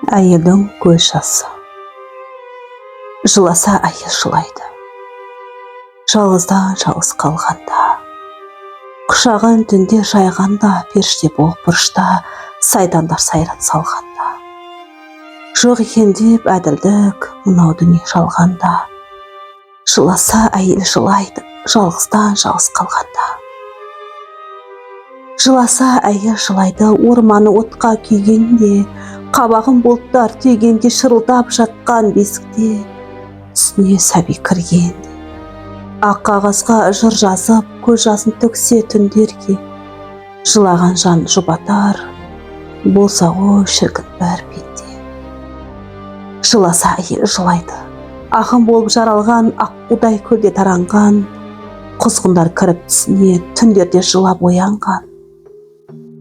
Әйелдің көз жасы. Жыласа әйел жылайды. Жалғыздан жалғыз қалғанда. Құшағын түнде жайғанда, періште болып бұрышта, сайдандар сайран салғанда. Жоқ екен деп әділдік, мынау дүние жалғанда. Жыласа әйел жылайды, жалғыздан жалғыз қалғанда. Жыласа әйел жылайды, орманы отқа күйгенде, қабағын бұлттар түйгенде, шырылдап жатқан бесікте, түсіне сәби кіргенде. Ақ қағазға жыр жазып, көз жасын төксе түндерге, жылаған жан жұбатар, болса ғой шіркін бәр пенде. Жыласа әйел жылайды, ақын болып жаралған, аққудай көлде таранған, құзғындар кіріп түсіне түндерде жылап оянған.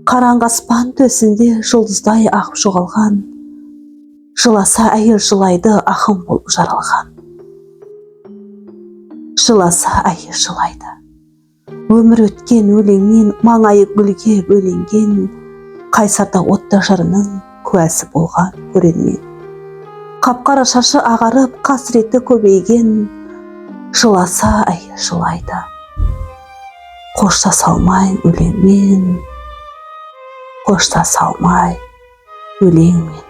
Қараңғы аспан төсінде жұлдыздай ағып жоғалған. Жыласа әйел жылайды, ақын болып жаралған. Жыласа әйел жылайды. Өмір өткен өлеңмен, маңайы гүлге бөленген, қайсарда отты жырының куәсі болған көрермен. Қап-қара шашы ағарып, қасіреті көбейген, жыласа әйел жылайды. Қоштаса алмай өлеңмен, қоштаса алмай өлеңмен.